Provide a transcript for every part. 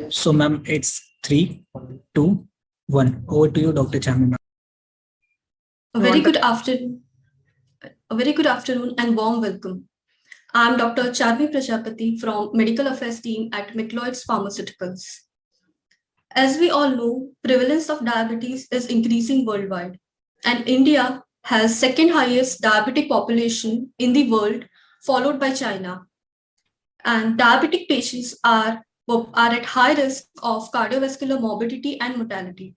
So, ma'am, it's 3, 2, 1. Over to you, Dr. Chandni, ma'am. A very good afternoon. A very good afternoon and warm welcome. I'm Dr. Chandni Prajapati from Medical Affairs team at Macleods Pharmaceuticals. As we all know, prevalence of diabetes is increasing worldwide, and India has second highest diabetic population in the world, followed by China. And diabetic patients are at high risk of cardiovascular morbidity and mortality.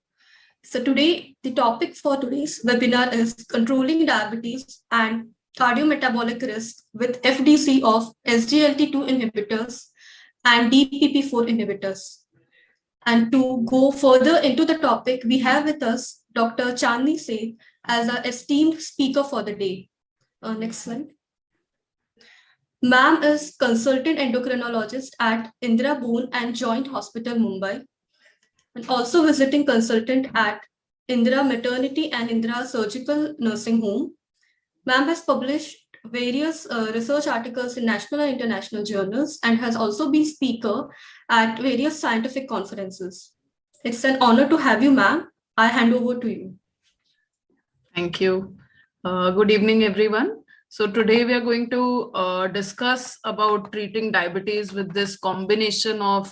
So today, the topic for today's webinar is controlling diabetes and cardiometabolic risk with FDC of SGLT2 inhibitors and DPP4 inhibitors. And to go further into the topic, we have with us Dr. Chandni Sheth as our esteemed speaker for the day. Next slide. Ma'am is consultant endocrinologist at Indira Bone and Joint Hospital, Mumbai, and also visiting consultant at Indira Maternity and Indira Surgical Nursing Home. Ma'am has published various research articles in national and international journals and has also been speaker at various scientific conferences. It's an honor to have you, ma'am. I hand over to you. Thank you. Good evening, everyone. So today we are going to discuss about treating diabetes with this combination of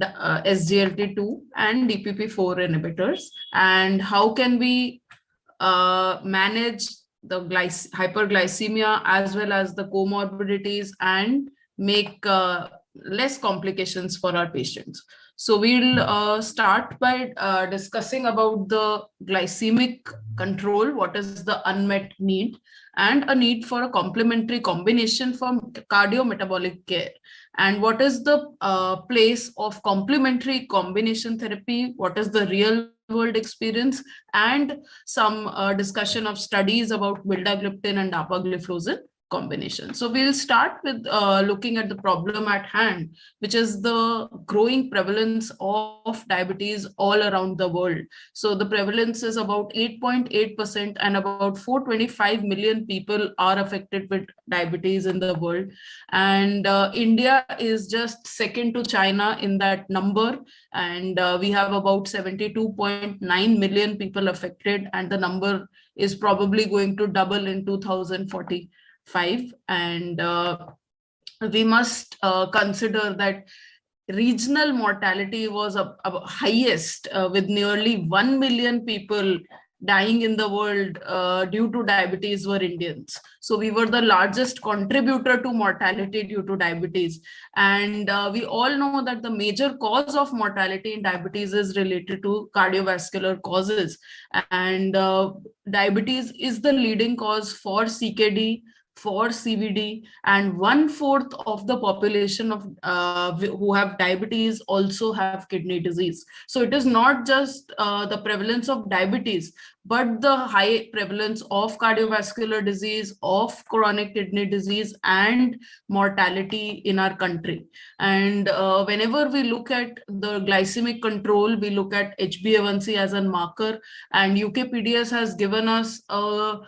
SGLT2 and DPP4 inhibitors, and how can we manage the hyperglycemia as well as the comorbidities and make less complications for our patients. So we'll start by discussing about the glycemic control, what is the unmet need, and a need for a complementary combination for cardiometabolic care. And what is the place of complementary combination therapy? What is the real world experience? And some discussion of studies about Vildagliptin and Dapagliflozin combination. So we'll start with looking at the problem at hand, which is the growing prevalence of diabetes all around the world. So the prevalence is about 8.8%, and about 425 million people are affected with diabetes in the world. And India is just second to China in that number. And we have about 72.9 million people affected, and the number is probably going to double in 2040. And we must consider that regional mortality was highest with nearly 1 million people dying in the world due to diabetes were Indians. So we were the largest contributor to mortality due to diabetes. And we all know that the major cause of mortality in diabetes is related to cardiovascular causes. And diabetes is the leading cause for CKD, for CVD, and 1/4 of the population of who have diabetes also have kidney disease. So it is not just the prevalence of diabetes, but the high prevalence of cardiovascular disease, of chronic kidney disease, and mortality in our country. And whenever we look at the glycemic control, we look at HbA1c as a marker, and UKPDS has given us a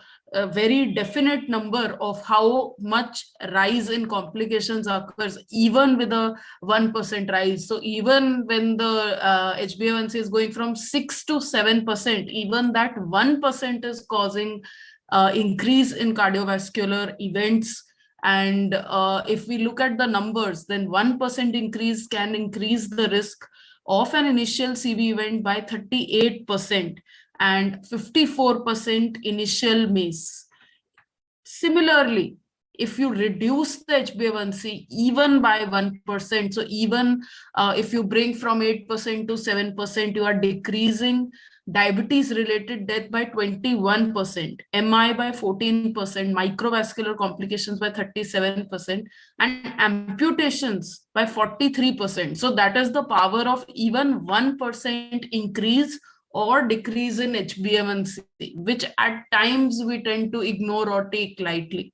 very definite number of how much rise in complications occurs even with a 1% rise. So even when the HbA1c is going from 6 to 7%, even that 1% is causing increase in cardiovascular events. And if we look at the numbers, then 1% increase can increase the risk of an initial CV event by 38%. And 54% initial MACE. Similarly, if you reduce the HbA1c even by 1%, so even if you bring from 8% to 7%, you are decreasing diabetes-related death by 21%, MI by 14%, microvascular complications by 37%, and amputations by 43%. So that is the power of even 1% increase or decrease in HbA1c, which at times we tend to ignore or take lightly.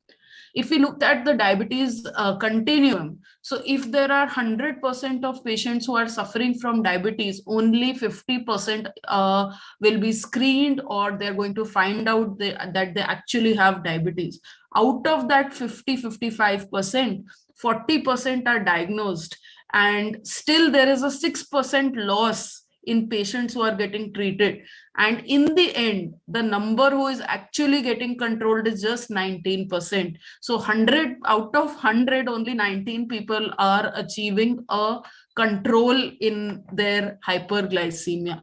If we look at the diabetes continuum, so if there are 100% of patients who are suffering from diabetes, only 50% will be screened, or they're going to find out that they actually have diabetes. Out of that 50-55%, 40% are diagnosed, and still there is a 6% loss in patients who are getting treated. And in the end, the number who is actually getting controlled is just 19%. So 100 out of 100, only 19 people are achieving a control in their hyperglycemia.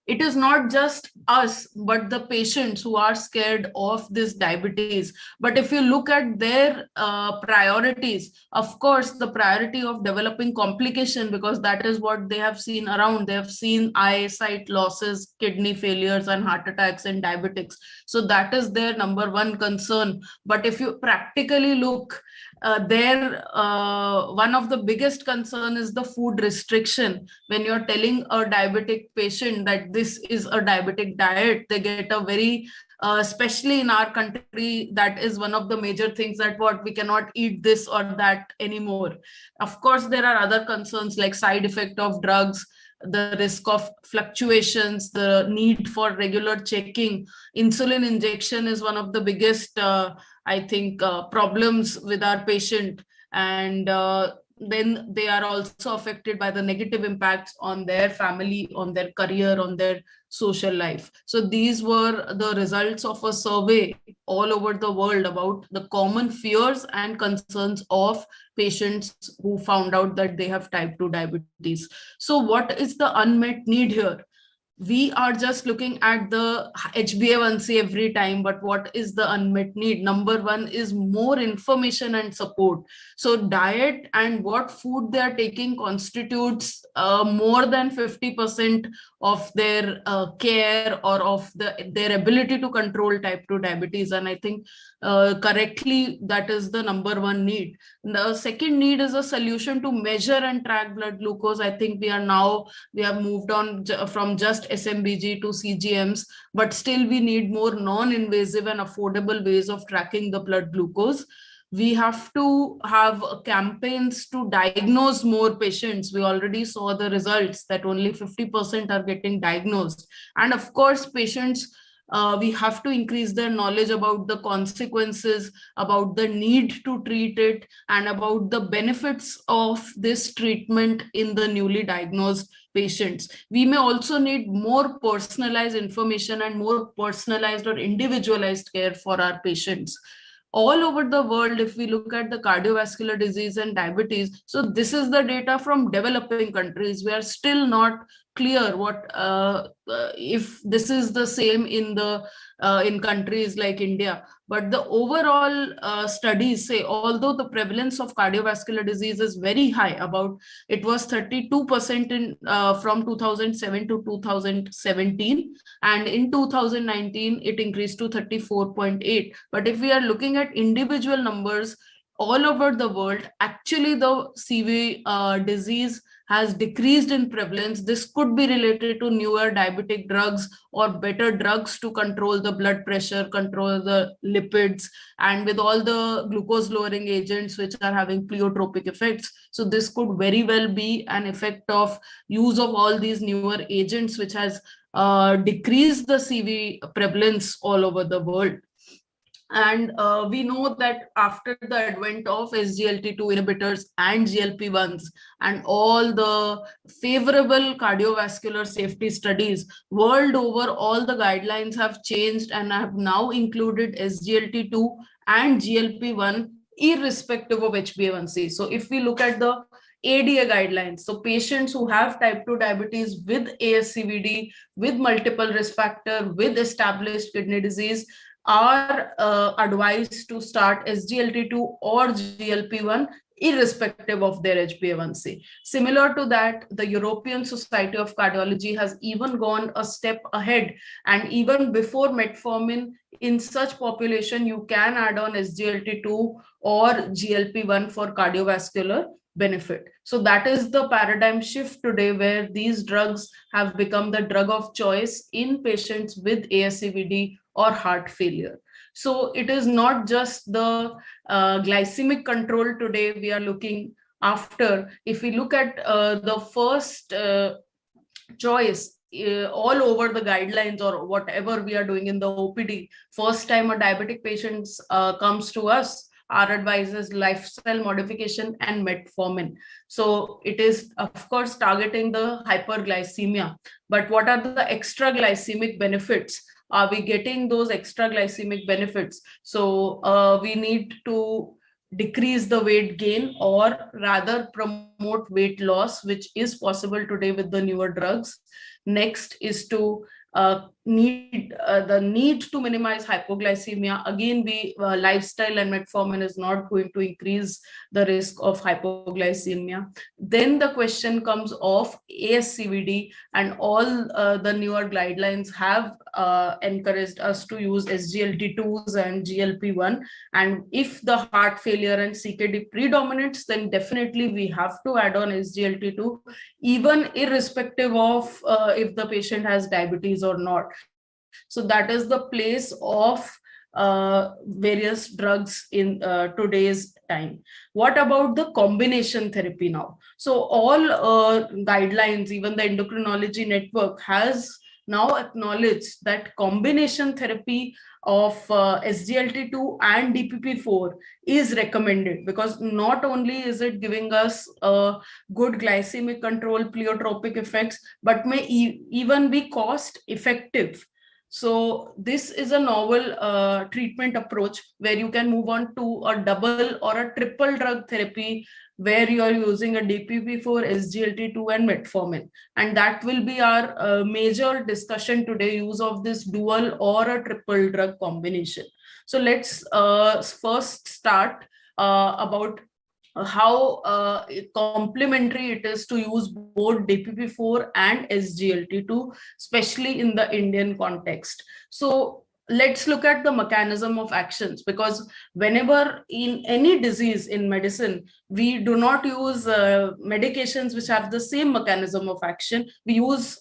It is not just us, but the patients who are scared of this diabetes. But if you look at their priorities, of course, the priority of developing complication, because that is what they have seen around. They have seen eyesight losses, kidney failures, and heart attacks in diabetics. So that is their number one concern. But if you practically look, one of the biggest concern is the food restriction. When you're telling a diabetic patient that this is a diabetic diet, they get a very especially in our country, that is one of the major things, that what we cannot eat this or that anymore. Of course, there are other concerns like side effect of drugs, the risk of fluctuations, the need for regular checking. Insulin injection is one of the biggest I think problems with our patient, and then they are also affected by the negative impacts on their family, on their career, on their social life. So these were the results of a survey all over the world about the common fears and concerns of patients who found out that they have type 2 diabetes. So what is the unmet need here? We are just looking at the HbA1c every time, but what is the unmet need? Number one is more information and support. So diet and what food they are taking constitutes more than 50% of their care or of their ability to control type 2 diabetes. And I think correctly, that is the number one need. The second need is a solution to measure and track blood glucose. I think we have moved on from just SMBG to CGMs, but still we need more non-invasive and affordable ways of tracking the blood glucose. We have to have campaigns to diagnose more patients. We already saw the results that only 50% are getting diagnosed. And of course, patients, we have to increase their knowledge about the consequences, about the need to treat it, and about the benefits of this treatment in the newly diagnosed patients. We may also need more personalized information and more personalized or individualized care for our patients. All over the world, if we look at the cardiovascular disease and diabetes, so this is the data from developing countries. We are still not clear what if this is the same in countries like India. But the overall studies say, although the prevalence of cardiovascular disease is very high, it was 32% in from 2007 to 2017, and in 2019 it increased to 34.8. But if we are looking at individual numbers all over the world, actually the CV disease has decreased in prevalence. This could be related to newer diabetic drugs or better drugs to control the blood pressure, control the lipids, and with all the glucose lowering agents which are having pleiotropic effects. So this could very well be an effect of use of all these newer agents, which has decreased the CV prevalence all over the world. And we know that after the advent of SGLT2 inhibitors and GLP-1s and all the favorable cardiovascular safety studies world over, all the guidelines have changed and have now included SGLT2 and GLP-1 irrespective of HbA1c. So if we look at the ADA guidelines, so patients who have type 2 diabetes with ASCVD, with multiple risk factor, with established kidney disease, are advised to start SGLT2 or GLP-1 irrespective of their HbA1c. Similar to that, the European Society of Cardiology has even gone a step ahead, and even before metformin, in such population, you can add on SGLT2 or GLP-1 for cardiovascular benefit. So that is the paradigm shift today, where these drugs have become the drug of choice in patients with ASCVD or heart failure. So it is not just the glycemic control today we are looking after. If we look at the first choice all over the guidelines or whatever we are doing in the OPD, first time a diabetic patient comes to us, our advice is lifestyle modification and metformin. So it is, of course, targeting the hyperglycemia. But what are the extra glycemic benefits? Are we getting those extra glycemic benefits? So we need to decrease the weight gain, or rather promote weight loss, which is possible today with the newer drugs. Next is to the need to minimize hypoglycemia. Again, lifestyle and metformin is not going to increase the risk of hypoglycemia. Then the question comes of ASCVD, and all the newer guidelines have encouraged us to use SGLT2s and GLP-1. And if the heart failure and CKD predominates, then definitely we have to add on SGLT2, even irrespective of if the patient has diabetes or not. So that is the place of various drugs in today's time. What about the combination therapy now? So all guidelines, even the endocrinology network has now acknowledged that combination therapy of SGLT2 and DPP4 is recommended, because not only is it giving us good glycemic control, pleiotropic effects, but may even be cost effective. So this is a novel treatment approach where you can move on to a double or a triple drug therapy, where you are using a DPP4, SGLT2 and metformin. And that will be our major discussion today, use of this dual or a triple drug combination. So let's first start about how complementary it is to use both DPP4 and SGLT2, especially in the Indian context. So let's look at the mechanism of actions, because whenever in any disease in medicine, we do not use medications which have the same mechanism of action. We use,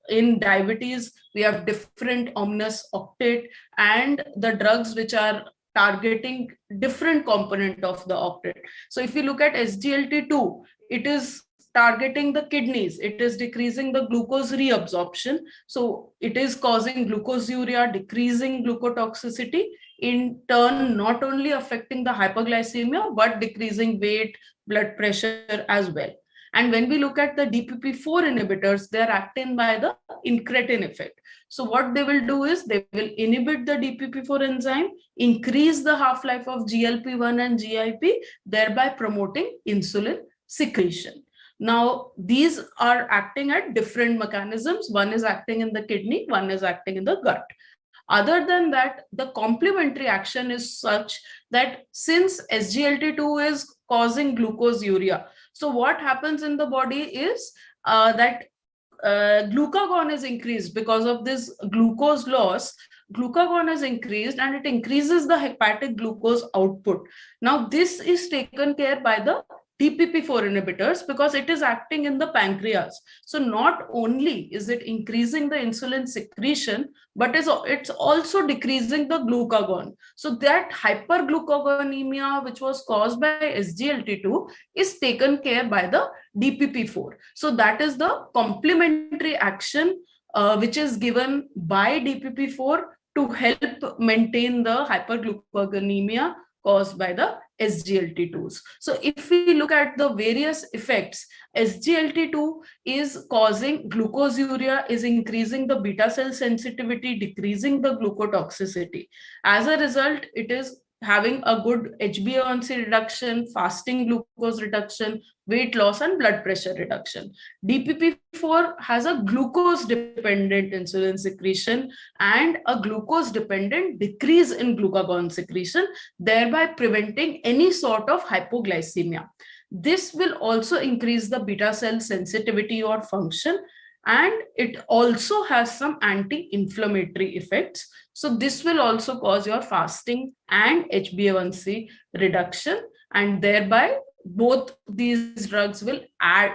in diabetes, we have different ominous octet and the drugs which are targeting different component of the octet. So if you look at SGLT2, it is targeting the kidneys. It is decreasing the glucose reabsorption. So it is causing glucosuria, decreasing glucotoxicity, in turn not only affecting the hyperglycemia, but decreasing weight, blood pressure as well. And when we look at the DPP4 inhibitors, they are acting by the incretin effect. So what they will do is they will inhibit the DPP4 enzyme, increase the half-life of GLP-1 and GIP, thereby promoting insulin secretion. Now, these are acting at different mechanisms. One is acting in the kidney, one is acting in the gut. Other than that, the complementary action is such that since SGLT2 is causing glucosuria, so what happens in the body is that glucagon is increased because of this glucose loss. Glucagon is increased and it increases the hepatic glucose output. Now, this is taken care by the DPP4 inhibitors because it is acting in the pancreas. So not only is it increasing the insulin secretion, but it's also decreasing the glucagon. So that hyperglucagonemia, which was caused by SGLT2, is taken care by the DPP4. So that is the complementary action which is given by DPP4 to help maintain the hyperglucagonemia caused by the SGLT2s. So if we look at the various effects, SGLT2 is causing glucosuria, is increasing the beta cell sensitivity, decreasing the glucotoxicity. As a result, it is having a good HbA1c reduction, fasting glucose reduction, weight loss, and blood pressure reduction. DPP4 has a glucose-dependent insulin secretion and a glucose-dependent decrease in glucagon secretion, thereby preventing any sort of hypoglycemia. This will also increase the beta cell sensitivity or function, and it also has some anti-inflammatory effects. So this will also cause your fasting and HbA1c reduction, and thereby both these drugs will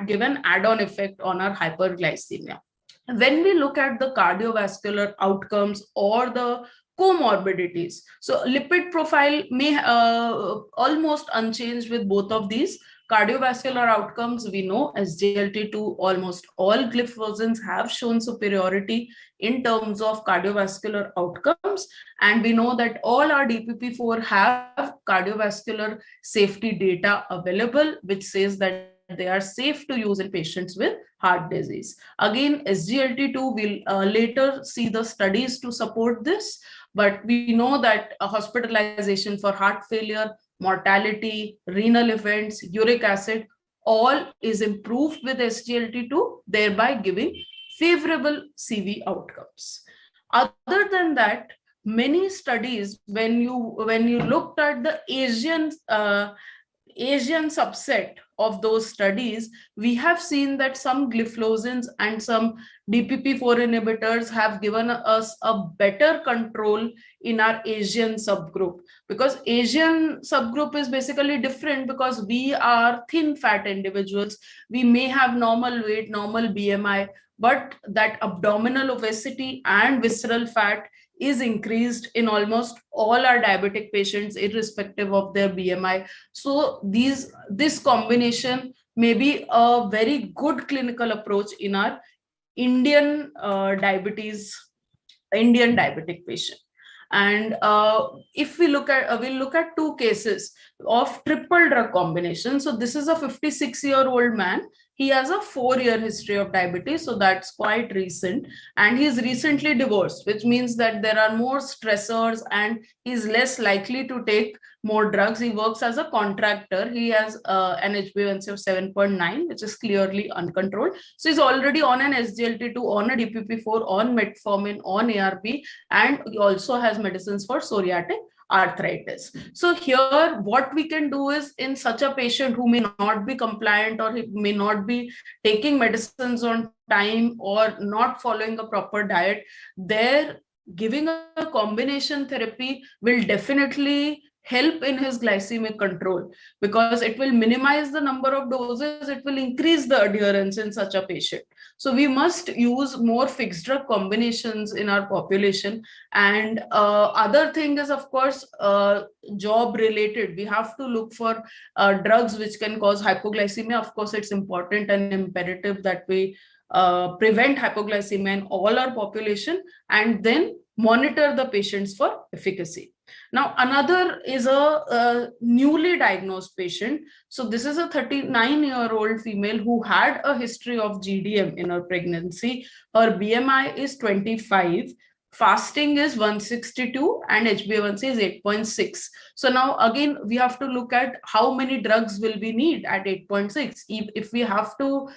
give an add-on effect on our hyperglycemia. When we look at the cardiovascular outcomes or the comorbidities, so lipid profile may almost unchanged with both of these. Cardiovascular outcomes, we know SGLT2, almost all gliflozins have shown superiority in terms of cardiovascular outcomes. And we know that all our DPP4 have cardiovascular safety data available, which says that they are safe to use in patients with heart disease. Again, SGLT2 will later see the studies to support this, but we know that hospitalization for heart failure, mortality, renal events, uric acid, all is improved with SGLT2, thereby giving favorable CV outcomes. Other than that, many studies, when you looked at the Asian subset of those studies, we have seen that some gliflozins and some DPP4 inhibitors have given us a better control in our Asian subgroup, because Asian subgroup is basically different because we are thin fat individuals. We may have normal weight, normal BMI, but that abdominal obesity and visceral fat is increased in almost all our diabetic patients, irrespective of their BMI. So this combination may be a very good clinical approach in our Indian diabetic patient. And if we look at, we'll look at two cases of triple drug combination. So this is a 56-year-old man. He has a 4-year history of diabetes, so that's quite recent. And he's recently divorced, which means that there are more stressors and he's less likely to take more drugs. He works as a contractor. He has an HbA1c of 7.9, which is clearly uncontrolled. So he's already on an SGLT2, on a DPP4, on metformin, on ARB, and he also has medicines for psoriatic arthritis. So here, what we can do is, in such a patient who may not be compliant or he may not be taking medicines on time or not following a proper diet, there giving a combination therapy will definitely help in his glycemic control, because it will minimize the number of doses, it will increase the adherence in such a patient. So we must use more fixed drug combinations in our population. And other thing is, of course, job related. We have to look for drugs which can cause hypoglycemia. Of course, it's important and imperative that we prevent hypoglycemia in all our population, and then monitor the patients for efficacy. Now, another is a newly diagnosed patient. So this is a 39-year-old female who had a history of GDM in her pregnancy. Her BMI is 25. Fasting is 162 and HbA1c is 8.6. So now again, we have to look at how many drugs will we need at 8.6. If we have to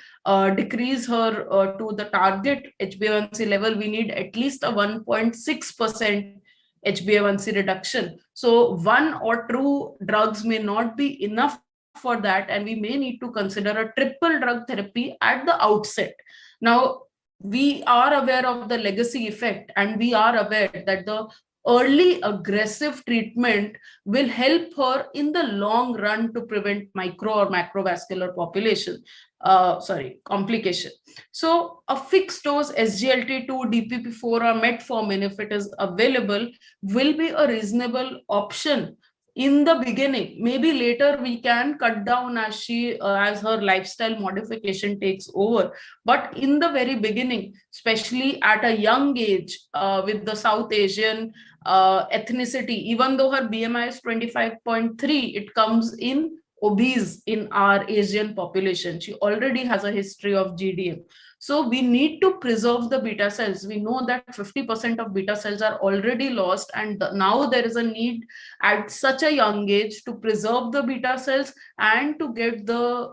decrease her to the target HbA1c level, we need at least a 1.6% HbA1c reduction. So 1 or 2 drugs may not be enough for that, and we may need to consider a triple drug therapy at the outset. Now, we are aware of the legacy effect, and we are aware that the early aggressive treatment will help her in the long run to prevent micro or macrovascular complication. So a fixed dose SGLT2, DPP4 or metformin, if it is available, will be a reasonable option in the beginning. Maybe later we can cut down as her lifestyle modification takes over. But in the very beginning, especially at a young age, with the South Asian ethnicity, even though her BMI is 25.3, it comes in obese in our Asian population. She already has a history of GDM. So we need to preserve the beta cells. We know that 50% of beta cells are already lost, and now there is a need at such a young age to preserve the beta cells and to get the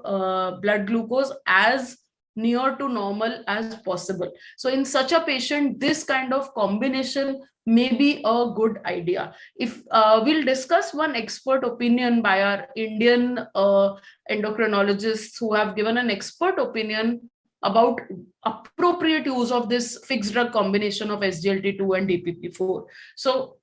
blood glucose as near to normal as possible. So in such a patient, this kind of combination may be a good idea. If we'll discuss one expert opinion by our Indian endocrinologists who have given an expert opinion about appropriate use of this fixed drug combination of SGLT2 and DPP4. So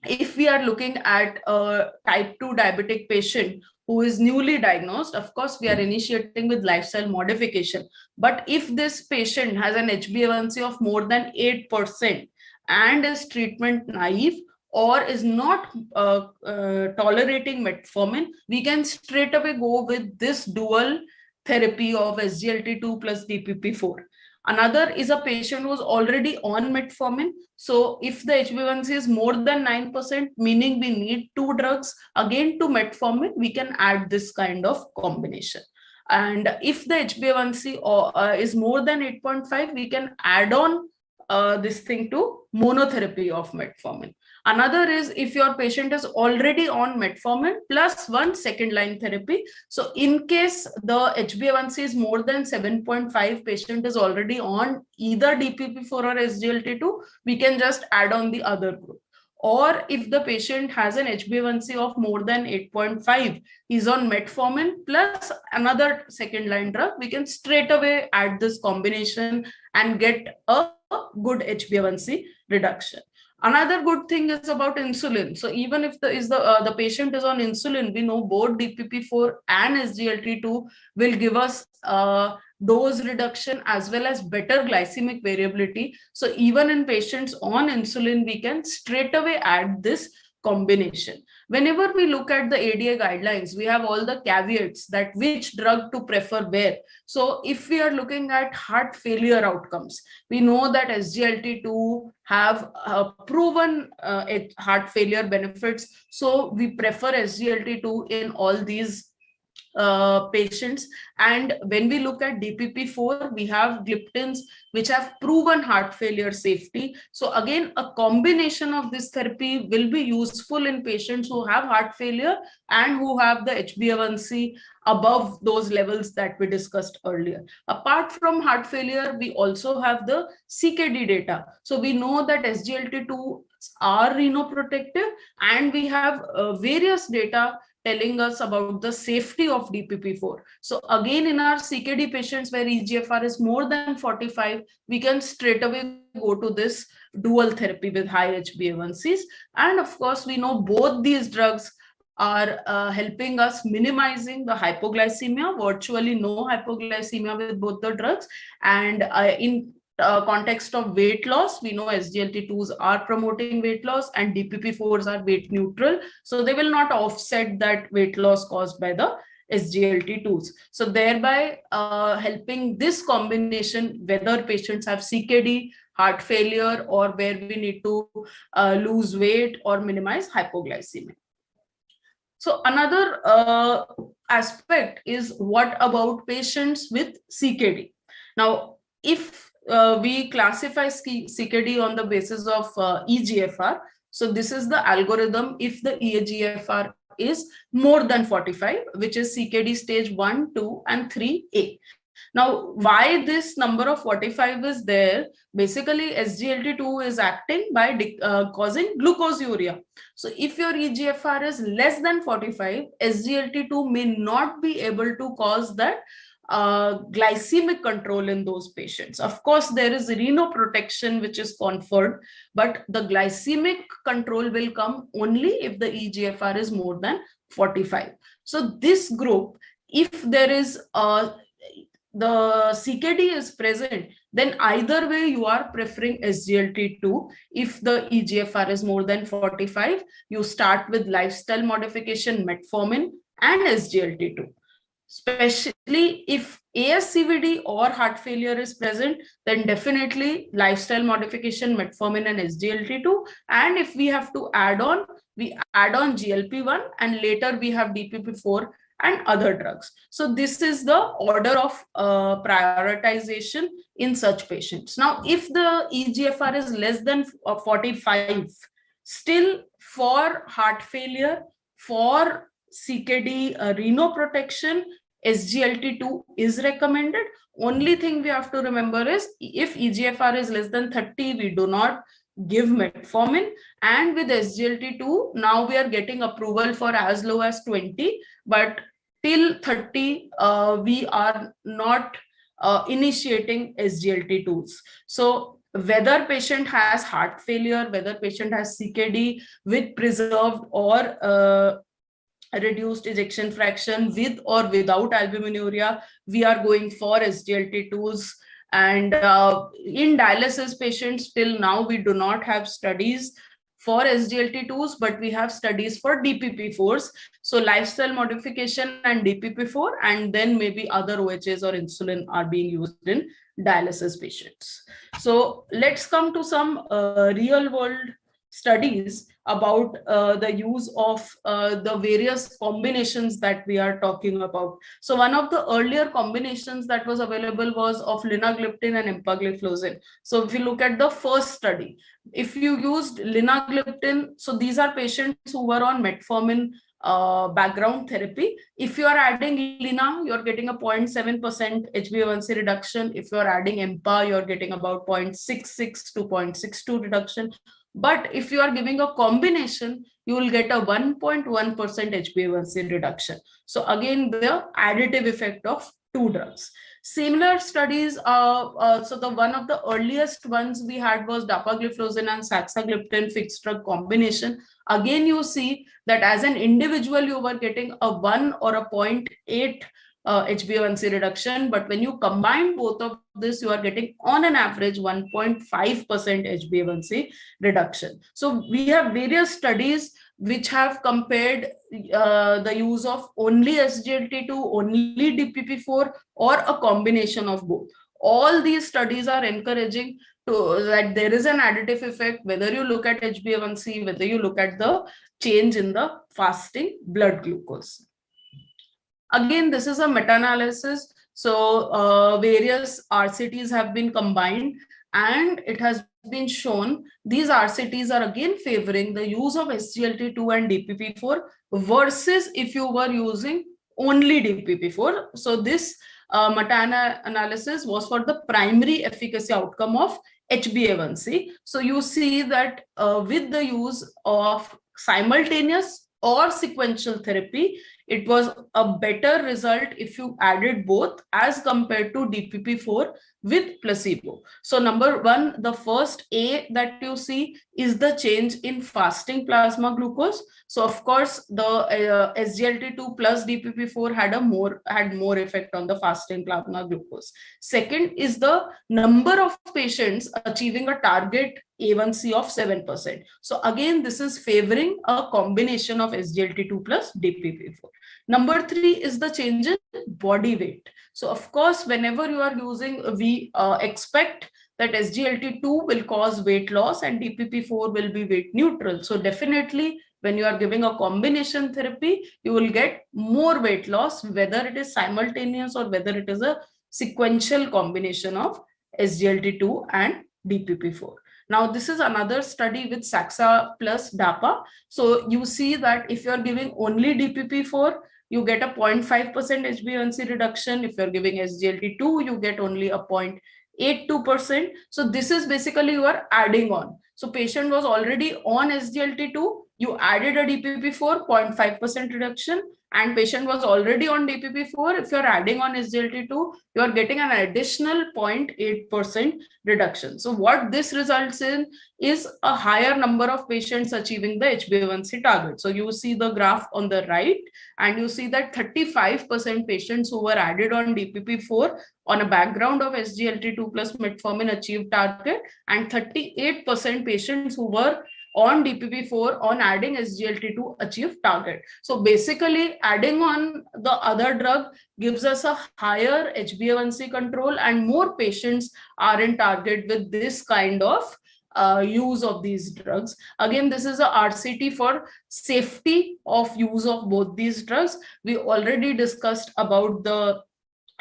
if we are looking at a type 2 diabetic patient who is newly diagnosed, of course, we are initiating with lifestyle modification. But if this patient has an HbA1c of more than 8% and is treatment naive, or is not tolerating metformin, we can straight away go with this dual therapy of SGLT2 plus DPP4. Another is a patient who's already on metformin. So if the HbA1c is more than 9%, meaning we need 2 drugs, again to metformin, we can add this kind of combination. And if the HbA1c is more than 8.5, we can add on this thing to monotherapy of metformin. Another is if your patient is already on metformin plus 1 second line therapy. So in case the HbA1c is more than 7.5, patient is already on either DPP4 or SGLT2, we can just add on the other group. Or if the patient has an HbA1c of more than 8.5, he's on metformin plus another second line drug, we can straight away add this combination and get a good HbA1c reduction. Another good thing is about insulin. So even if the patient is on insulin, we know both DPP4 and SGLT2 will give us dose reduction as well as better glycemic variability. So even in patients on insulin, we can straight away add this combination. Whenever we look at the ADA guidelines, we have all the caveats that which drug to prefer where. So if we are looking at heart failure outcomes, we know that SGLT2 have proven heart failure benefits. So we prefer SGLT2 in all these patients. And when we look at DPP4, we have gliptins which have proven heart failure safety. So again, a combination of this therapy will be useful in patients who have heart failure and who have the HbA1c above those levels that we discussed earlier. Apart from heart failure, we also have the CKD data. So we know that SGLT2 are renoprotective, and we have various data telling us about the safety of DPP4. So again, in our CKD patients where eGFR is more than 45, we can straight away go to this dual therapy with high HbA1cs. And of course, we know both these drugs are helping us minimizing the hypoglycemia, virtually no hypoglycemia with both the drugs. And in context of weight loss, we know SGLT2s are promoting weight loss and DPP4s are weight neutral. So they will not offset that weight loss caused by the SGLT2s. So thereby helping this combination, whether patients have CKD, heart failure, or where we need to lose weight or minimize hypoglycemia. So another aspect is what about patients with CKD? Now, if we classify CKD on the basis of eGFR, so this is the algorithm if the eGFR is more than 45, which is CKD stage 1, 2, and 3A. Now, why this number of 45 is there? Basically, SGLT2 is acting by causing glucoseuria. So if your eGFR is less than 45, SGLT2 may not be able to cause that glycemic control in those patients. Of course, there is renoprotection which is conferred, but the glycemic control will come only if the eGFR is more than 45. So this group, if there is the CKD is present, then either way you are preferring SGLT2. If the eGFR is more than 45, you start with lifestyle modification, metformin and SGLT2. Especially if ASCVD or heart failure is present, then definitely lifestyle modification, metformin and SGLT2. And if we have to add on, we add on GLP-1, and later we have DPP4 and other drugs. So this is the order of prioritization in such patients. Now, if the eGFR is less than 45, still for heart failure, for CKD renoprotection, SGLT2 is recommended. Only thing we have to remember is if eGFR is less than 30, we do not give metformin. And with SGLT2, now we are getting approval for as low as 20, but till 30, we are not initiating SGLT2s. So whether patient has heart failure, whether patient has CKD with preserved or reduced ejection fraction, with or without albuminuria, we are going for SGLT2s. And in dialysis patients, till now we do not have studies for SGLT2s, but we have studies for DPP4s. So lifestyle modification and DPP4, and then maybe other OHAs or insulin are being used in dialysis patients. So let's come to some real world studies about the use of the various combinations that we are talking about. So one of the earlier combinations that was available was of linagliptin and empagliflozin. So if you look at the first study, if you used linagliptin, so these are patients who were on metformin background therapy. If you are adding lina, you're getting a 0.7% HbA1c reduction. If you're adding empa, you're getting about 0.66 to 0.62 reduction. But if you are giving a combination, you will get a 1.1% HbA1c reduction. So again, the additive effect of two drugs. Similar studies, so the one of the earliest ones we had was dapagliflozin and saxagliptin fixed drug combination. Again, you see that as an individual, you were getting a 1 or a 0.8 HbA1c reduction, but when you combine both of this, you are getting on an average 1.5% HbA1c reduction. So we have various studies which have compared the use of only SGLT2, only DPP4, or a combination of both. All these studies are encouraging that there is an additive effect, whether you look at HbA1c, whether you look at the change in the fasting blood glucose. Again, this is a meta-analysis. So various RCTs have been combined, and it has been shown these RCTs are again favoring the use of SGLT2 and DPP4 versus if you were using only DPP4. So this meta-analysis was for the primary efficacy outcome of HbA1c. So you see that with the use of simultaneous or sequential therapy, it was a better result if you added both as compared to DPP4 with placebo. So number one, the first A that you see is the change in fasting plasma glucose. So of course, the SGLT2 plus DPP4 had more effect on the fasting plasma glucose. Second is the number of patients achieving a target A1C of 7%. So again, this is favoring a combination of SGLT2 plus DPP4. Number three is the change in body weight. So of course, whenever you are using, we expect that SGLT2 will cause weight loss and DPP4 will be weight neutral. So definitely, when you are giving a combination therapy, you will get more weight loss, whether it is simultaneous or whether it is a sequential combination of SGLT2 and DPP4. Now, this is another study with Saxa plus DAPA. So you see that if you're giving only DPP4, you get a 0.5% HbA1c reduction. If you're giving SGLT2, you get only a 0.82%. So this is basically you are adding on. So patient was already on SGLT2, you added a DPP4, 0.5% reduction, and patient was already on DPP4. If you're adding on SGLT2, you are getting an additional 0.8% reduction. So what this results in is a higher number of patients achieving the HbA1c target. So you see the graph on the right, and you see that 35% patients who were added on DPP4 on a background of SGLT2 plus metformin achieved target, and 38% patients who were on DPP4 on adding SGLT2 achieve target. So basically adding on the other drug gives us a higher HbA1c control, and more patients are in target with this kind of use of these drugs. Again, this is a RCT for safety of use of both these drugs. We already discussed about the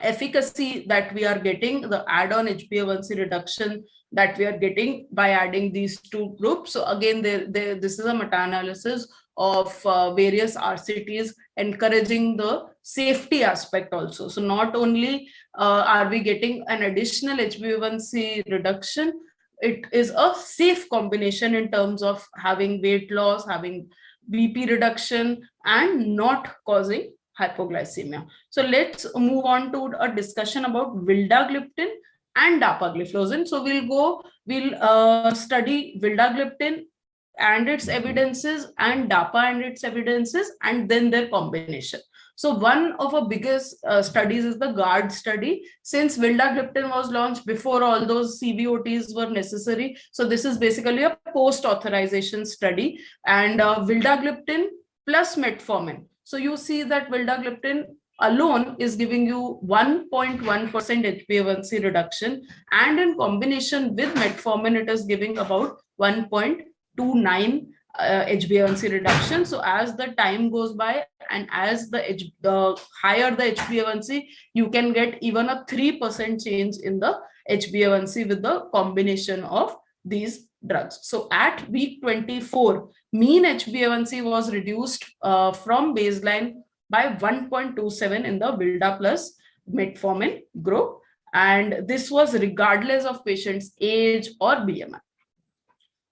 efficacy that we are getting, the add-on HbA1c reduction that we are getting by adding these two groups. So again, this is a meta-analysis of various RCTs encouraging the safety aspect also. So not only are we getting an additional HbA1c reduction, it is a safe combination in terms of having weight loss, having BP reduction, and not causing hypoglycemia. So let's move on to a discussion about Vildagliptin and Dapagliflozin. So we'll study Vildagliptin and its evidences and Dapa and its evidences, and then their combination. So one of our biggest studies is the GUARD study. Since Vildagliptin was launched before all those CVOTs were necessary, so this is basically a post-authorization study, and Vildagliptin plus metformin. So you see that Vildagliptin alone is giving you 1.1% HbA1c reduction, and in combination with metformin, it is giving about 1.29 HbA1c reduction. So as the time goes by and as the higher the HbA1c, you can get even a 3% change in the HbA1c with the combination of these drugs. So at week 24, mean HbA1c was reduced from baseline by 1.27 in the Vilda plus metformin group, and this was regardless of patient's age or BMI.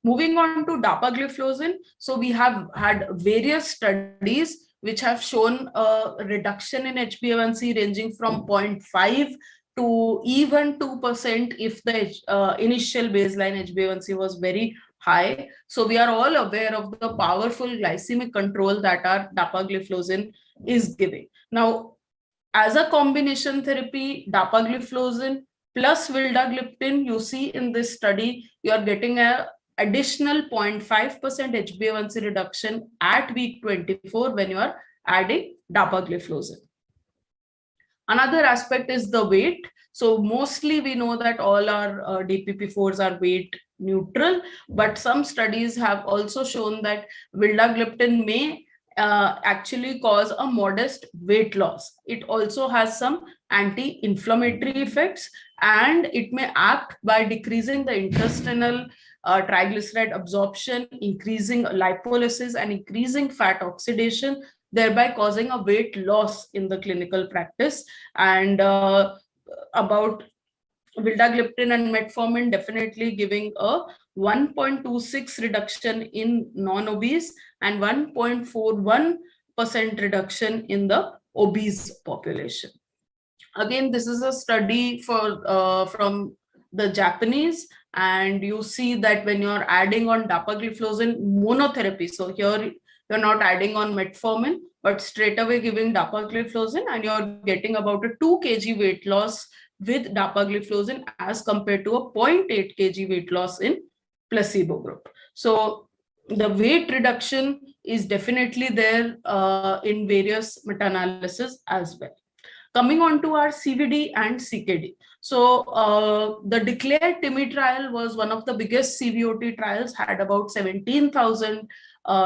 Moving on to Dapagliflozin, so we have had various studies which have shown a reduction in HbA1c ranging from 0.5 to even 2% if the initial baseline HbA1c was very high. So we are all aware of the powerful glycemic control that our Dapagliflozin is giving. Now, as a combination therapy, Dapagliflozin plus Vildagliptin, you see in this study, you are getting a additional 0.5% HbA1c reduction at week 24 when you are adding Dapagliflozin. Another aspect is the weight. So mostly we know that all our DPP4s are weight neutral, but some studies have also shown that Vildagliptin may actually cause a modest weight loss. It also has some anti-inflammatory effects, and it may act by decreasing the intestinal triglyceride absorption, increasing lipolysis and increasing fat oxidation, thereby causing a weight loss in the clinical practice. And about Vildagliptin and metformin definitely giving a 1.26 reduction in non-obese and 1.41% reduction in the obese population. Again, this is a study from the Japanese, and you see that when you're adding on Dapagliflozin monotherapy, so here you're not adding on metformin, but straight away giving Dapagliflozin, and you're getting about a 2 kg weight loss with Dapagliflozin as compared to a 0.8 kg weight loss in placebo group. So the weight reduction is definitely there in various meta-analysis as well. Coming on to our CVD and CKD. So the Declare TIMI trial was one of the biggest CVOT trials, had about 17,000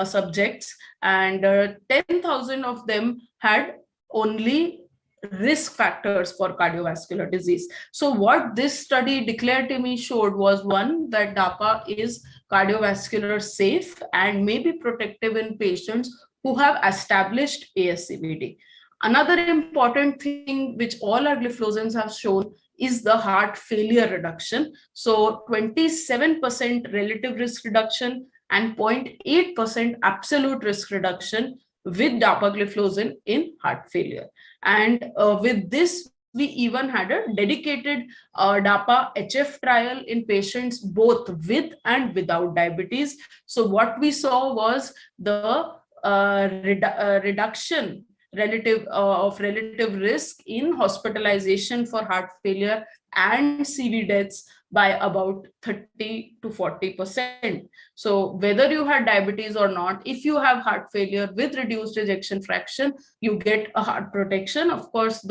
subjects, and 10,000 of them had only risk factors for cardiovascular disease. So what this study Declare TIMI showed was, one, that DAPA is cardiovascular safe and may be protective in patients who have established ASCVD. Another important thing which all our gliflozins have shown is the heart failure reduction. So 27% relative risk reduction and 0.8% absolute risk reduction with Dapagliflozin in heart failure. And with this, we even had a dedicated DAPA HF trial in patients both with and without diabetes. So what we saw was the reduction of relative risk in hospitalization for heart failure and CV deaths by about 30 to 40%. So whether you had diabetes or not, if you have heart failure with reduced ejection fraction, you get a heart protection. Of course,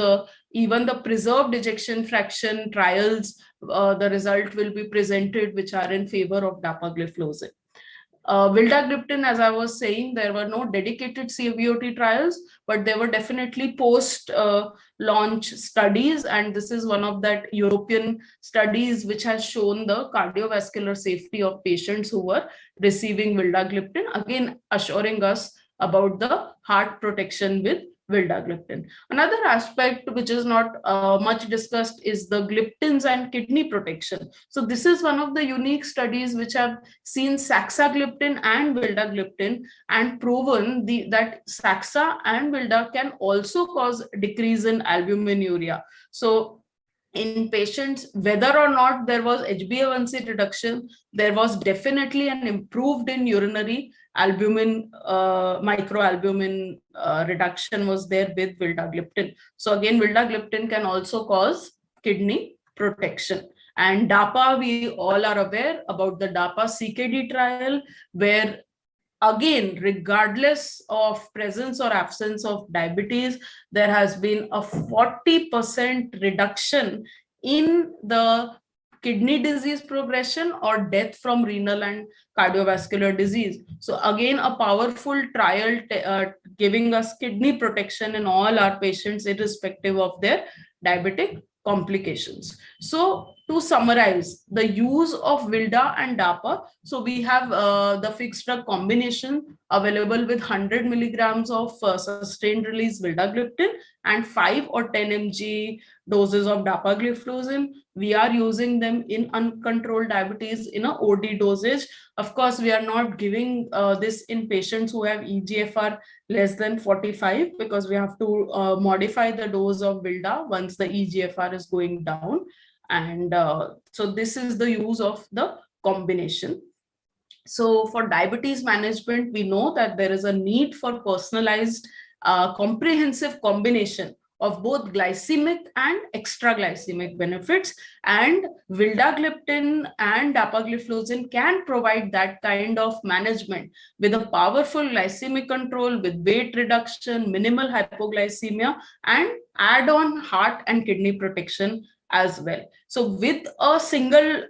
even the preserved ejection fraction trials, the result will be presented, which are in favor of Dapagliflozin. Vildagliptin, as I was saying, there were no dedicated CVOT trials, but there were definitely post-launch studies, and this is one of that European studies which has shown the cardiovascular safety of patients who were receiving Vildagliptin, again assuring us about the heart protection with Vildagliptin. Another aspect which is not much discussed is the gliptins and kidney protection. So this is one of the unique studies which have seen saxagliptin and Vildagliptin and proven that saxa and Vilda can also cause decrease in albuminuria. So in patients, whether or not there was HbA1c reduction, there was definitely an improved in urinary albumin, microalbumin reduction was there with Vildagliptin. So again, Vildagliptin can also cause kidney protection. And DAPA, we all are aware about the DAPA CKD trial, where again, regardless of presence or absence of diabetes, there has been a 40% reduction in the kidney disease progression or death from renal and cardiovascular disease. So again, a powerful trial giving us kidney protection in all our patients, irrespective of their diabetic complications. So to summarize, the use of Vilda and DAPA. So we have the fixed drug combination available with 100 milligrams of sustained release Vildagliptin and 5 or 10 mg doses of Dapagliflozin. We are using them in uncontrolled diabetes in a OD dosage. Of course, we are not giving this in patients who have EGFR less than 45, because we have to modify the dose of Vilda once the EGFR is going down. And so this is the use of the combination. So for diabetes management, we know that there is a need for personalized, comprehensive combination of both glycemic and extra glycemic benefits, and Vildagliptin and Dapagliflozin can provide that kind of management with a powerful glycemic control, with weight reduction, minimal hypoglycemia, and add on heart and kidney protection as well. So with a single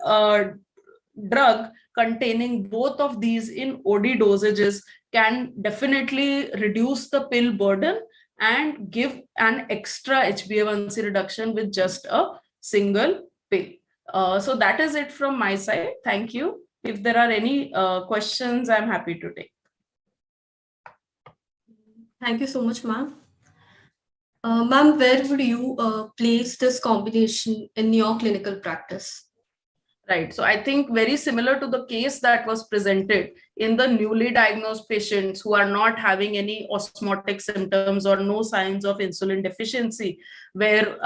drug containing both of these in OD dosages can definitely reduce the pill burden and give an extra HbA1c reduction with just a single pill. So that is it from my side. Thank you. If there are any questions, I'm happy to take. Thank you so much, ma'am. Ma'am, where would you place this combination in your clinical practice? Right. So I think very similar to the case that was presented in the newly diagnosed patients who are not having any osmotic symptoms or no signs of insulin deficiency, where,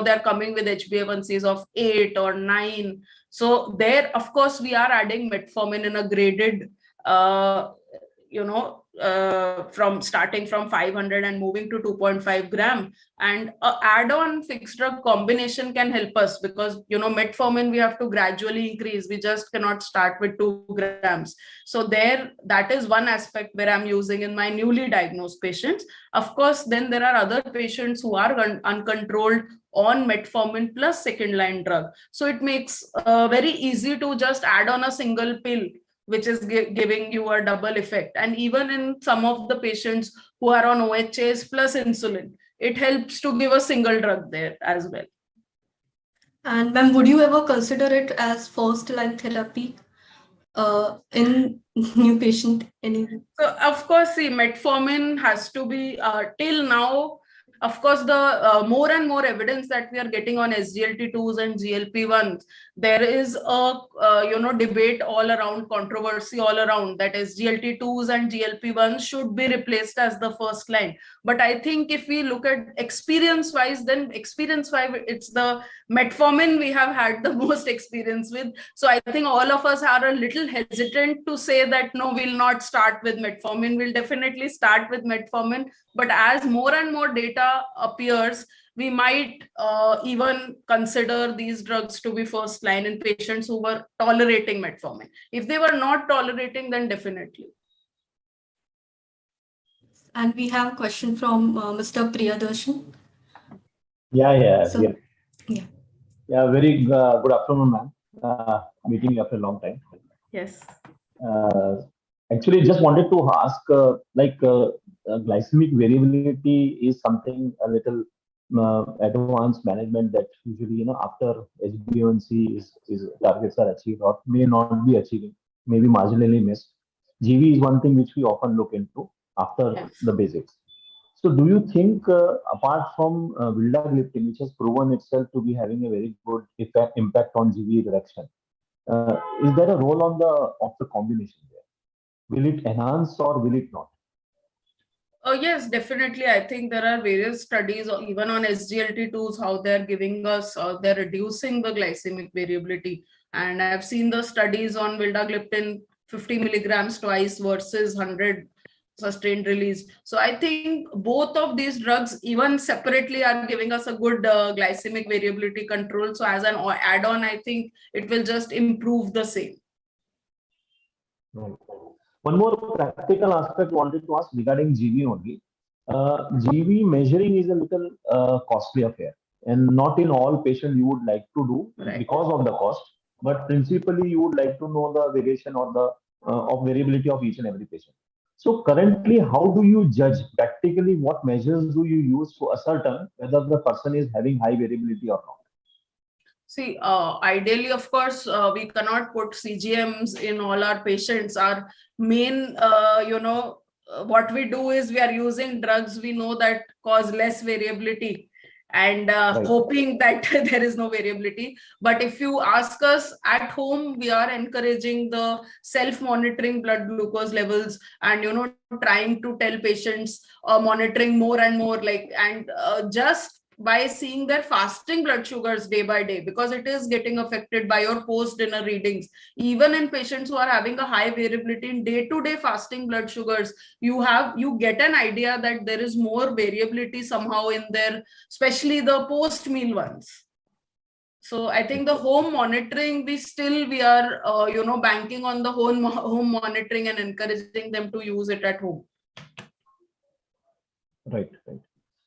they're coming with HbA1cs of 8 or 9. So there, of course, we are adding metformin in a graded, from starting from 500 and moving to 2.5 gram, and a add-on fixed drug combination can help us, because metformin we have to gradually increase. We just cannot start with 2 grams. So there, that is one aspect where I'm using in my newly diagnosed patients. Of course, then there are other patients who are uncontrolled on metformin plus second line drug. So it makes very easy to just add on a single pill, which is giving you a double effect. And even in some of the patients who are on OHAs plus insulin, it helps to give a single drug there as well. And ma'am, would you ever consider it as first line therapy in new patient? So of course, see, metformin has to be till now. Of course, the more and more evidence that we are getting on SGLT2s and GLP-1s, there is a debate all around, controversy all around, that SGLT2s and GLP-1s should be replaced as the first line. But I think if we look at experience-wise, then experience-wise, it's the metformin we have had the most experience with. So I think all of us are a little hesitant to say that no, we'll not start with metformin. We'll definitely start with metformin. But as more and more data appears, we might even consider these drugs to be first line in patients who were tolerating metformin. If they were not tolerating, then definitely. And we have a question from Mr. Priyadarshan. Yeah. Very good afternoon, ma'am. Meeting you after a long time. Yes. Actually, just wanted to ask, glycemic variability is something a little advanced management that usually, after HbA1c is targets are achieved or may not be achieving, maybe marginally missed. GV is one thing which we often look into after the basics. So do you think, apart from Vildagliptin, which has proven itself to be having a very good impact on GV reduction, is there a role on of the combination there? Will it enhance or will it not? Yes, definitely. I think there are various studies, even on SGLT2s, how they're giving us, they're reducing the glycemic variability. And I've seen the studies on Vildagliptin 50 milligrams twice versus 100 sustained release. So I think both of these drugs, even separately, are giving us a good glycemic variability control. So as an add-on, I think it will just improve the same. Right. One more practical aspect wanted to ask regarding GV only. GV measuring is a little costly affair, and not in all patients you would like to do because of the cost, but principally you would like to know the variation or the of variability of each and every patient. So currently, how do you judge practically? What measures do you use to ascertain whether the person is having high variability or not? See, ideally, of course, we cannot put CGMs in all our patients. Our main, what we do is we are using drugs we know that cause less variability and hoping that there is no variability. But if you ask us at home, we are encouraging the self-monitoring blood glucose levels and, trying to tell patients monitoring more and more, just by seeing their fasting blood sugars day by day, because it is getting affected by your post-dinner readings. Even in patients who are having a high variability in day-to-day fasting blood sugars, you get an idea that there is more variability somehow in there, especially the post-meal ones. So I think the home monitoring, we are banking on the home monitoring and encouraging them to use it at home. Right.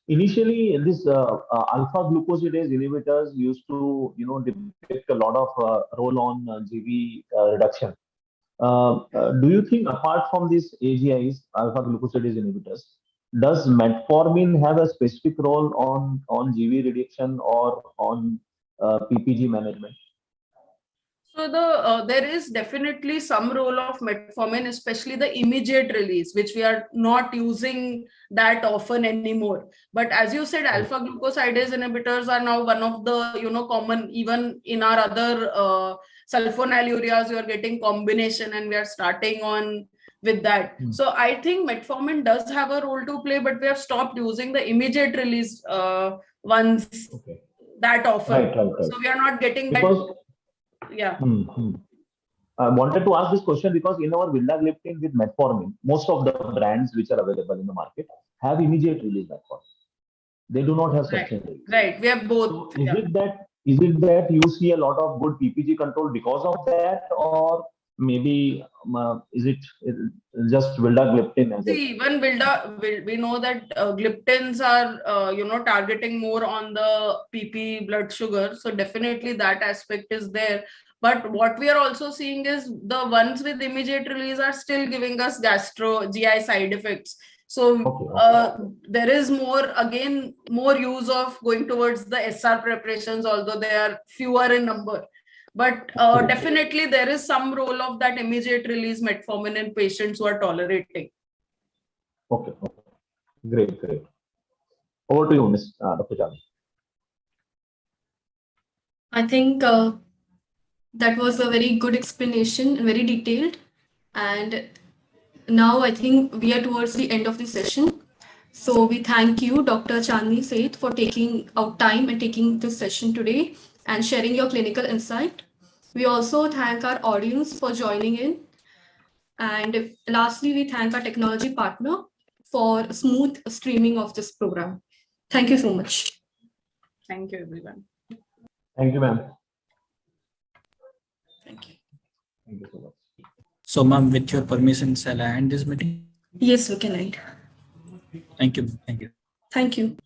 Initially, this alpha glucosidase inhibitors used to, depict a lot of role on GV reduction. Do you think apart from these AGIs, alpha glucosidase inhibitors, does metformin have a specific role on GV reduction or on PPG management? So there is definitely some role of metformin, especially the immediate release, which we are not using that often anymore. But as you said, alpha glucosidase inhibitors are now one of the common, even in our other sulfonylureas, you are getting combination, and we are starting on with that. So I think metformin does have a role to play, but we have stopped using the immediate release ones that often. Right. So we are not getting because that. Yeah. I wanted to ask this question because in our Vildagliptin with metformin, most of the brands which are available in the market have immediate release metformin. They do not have sustained release. Right. We have both. So is it that you see a lot of good PPG control because of that, or maybe is it just Vildagliptin? See, even we know that gliptins are targeting more on the PP blood sugar, so definitely that aspect is there. But what we are also seeing is the ones with immediate release are still giving us GI side effects. So there is more use of going towards the SR preparations, although they are fewer in number. But definitely there is some role of that immediate release metformin in patients who are tolerating. Okay. Great. Over to you, Ms. Dr. Chandni. I think that was a very good explanation, very detailed. And now I think we are towards the end of the session. So we thank you, Dr. Chandni Sheth, for taking out time and taking this session today and sharing your clinical insight. We also thank our audience for joining in. And lastly, we thank our technology partner for smooth streaming of this program. Thank you so much. Thank you, everyone. Thank you, ma'am. Thank you. Thank you so much. So, ma'am, with your permission, shall I end this meeting? Yes, we can end. Thank you. Thank you.